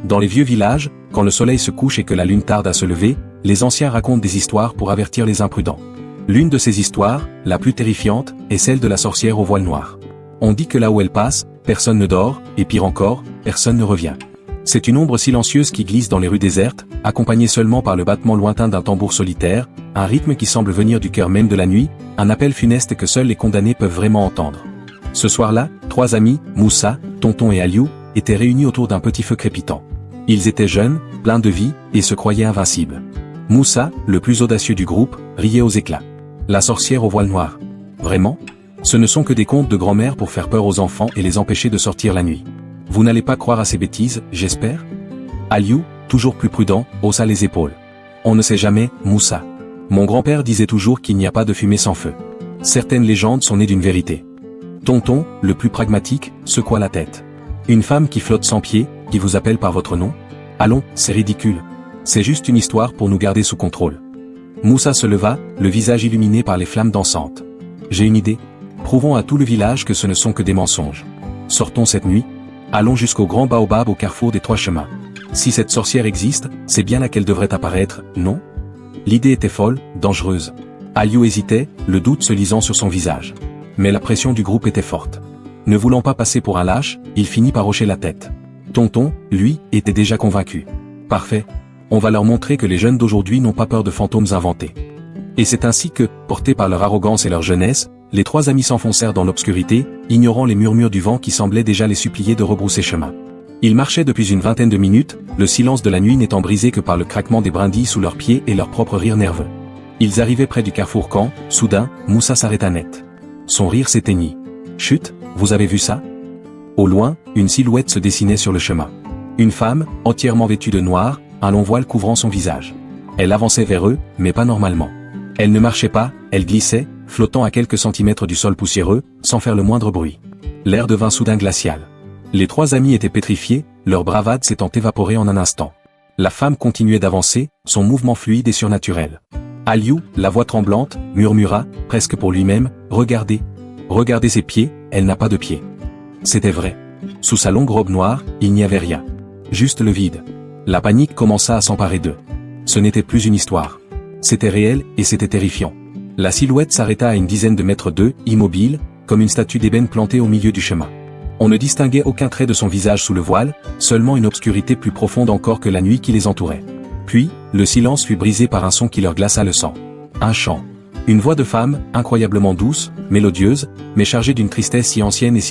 Dans les vieux villages, quand le soleil se couche et que la lune tarde à se lever, les anciens racontent des histoires pour avertir les imprudents. L'une de ces histoires, la plus terrifiante, est celle de la sorcière au voile noir. On dit que là où elle passe, personne ne dort, et pire encore, personne ne revient. C'est une ombre silencieuse qui glisse dans les rues désertes, accompagnée seulement par le battement lointain d'un tambour solitaire, un rythme qui semble venir du cœur même de la nuit, un appel funeste que seuls les condamnés peuvent vraiment entendre. Ce soir-là, 3 amis, Moussa, Tonton et Aliou, étaient réunis autour d'un petit feu crépitant. Ils étaient jeunes, pleins de vie, et se croyaient invincibles. Moussa, le plus audacieux du groupe, riait aux éclats. La sorcière au voile noir. Vraiment ? Ce ne sont que des contes de grand-mère pour faire peur aux enfants et les empêcher de sortir la nuit. Vous n'allez pas croire à ces bêtises, j'espère ? Aliou, toujours plus prudent, haussa les épaules. On ne sait jamais, Moussa. Mon grand-père disait toujours qu'il n'y a pas de fumée sans feu. Certaines légendes sont nées d'une vérité. Tonton, le plus pragmatique, secoua la tête. Une femme qui flotte sans pied, qui vous appelle par votre nom ? Allons, c'est ridicule. C'est juste une histoire pour nous garder sous contrôle. Moussa se leva, le visage illuminé par les flammes dansantes. J'ai une idée. Prouvons à tout le village que ce ne sont que des mensonges. Sortons cette nuit. Allons jusqu'au grand baobab au carrefour des 3 chemins. Si cette sorcière existe, c'est bien là qu'elle devrait apparaître, non ? L'idée était folle, dangereuse. Aliou hésitait, le doute se lisant sur son visage. Mais la pression du groupe était forte. Ne voulant pas passer pour un lâche, il finit par hocher la tête. Tonton, lui, était déjà convaincu. Parfait. On va leur montrer que les jeunes d'aujourd'hui n'ont pas peur de fantômes inventés. Et c'est ainsi que, portés par leur arrogance et leur jeunesse, les 3 amis s'enfoncèrent dans l'obscurité, ignorant les murmures du vent qui semblaient déjà les supplier de rebrousser chemin. Ils marchaient depuis une vingtaine de minutes, le silence de la nuit n'étant brisé que par le craquement des brindilles sous leurs pieds et leur propre rire nerveux. Ils arrivaient près du carrefour quand, soudain, Moussa s'arrêta net. Son rire s'éteignit. Chut, vous avez vu ça ? Au loin, une silhouette se dessinait sur le chemin. Une femme, entièrement vêtue de noir, un long voile couvrant son visage. Elle avançait vers eux, mais pas normalement. Elle ne marchait pas, elle glissait, flottant à quelques centimètres du sol poussiéreux, sans faire le moindre bruit. L'air devint soudain glacial. Les 3 amis étaient pétrifiés, leur bravade s'étant évaporée en un instant. La femme continuait d'avancer, son mouvement fluide et surnaturel. Aliou, la voix tremblante, murmura, presque pour lui-même, « Regardez. Regardez ses pieds, elle n'a pas de pieds. » C'était vrai. Sous sa longue robe noire, il n'y avait rien. Juste le vide. La panique commença à s'emparer d'eux. Ce n'était plus une histoire. C'était réel, et c'était terrifiant. La silhouette s'arrêta à une dizaine de mètres d'eux, immobile, comme une statue d'ébène plantée au milieu du chemin. On ne distinguait aucun trait de son visage sous le voile, seulement une obscurité plus profonde encore que la nuit qui les entourait. Puis, le silence fut brisé par un son qui leur glaça le sang. Un chant. Une voix de femme, incroyablement douce, mélodieuse, mais chargée d'une tristesse si ancienne et si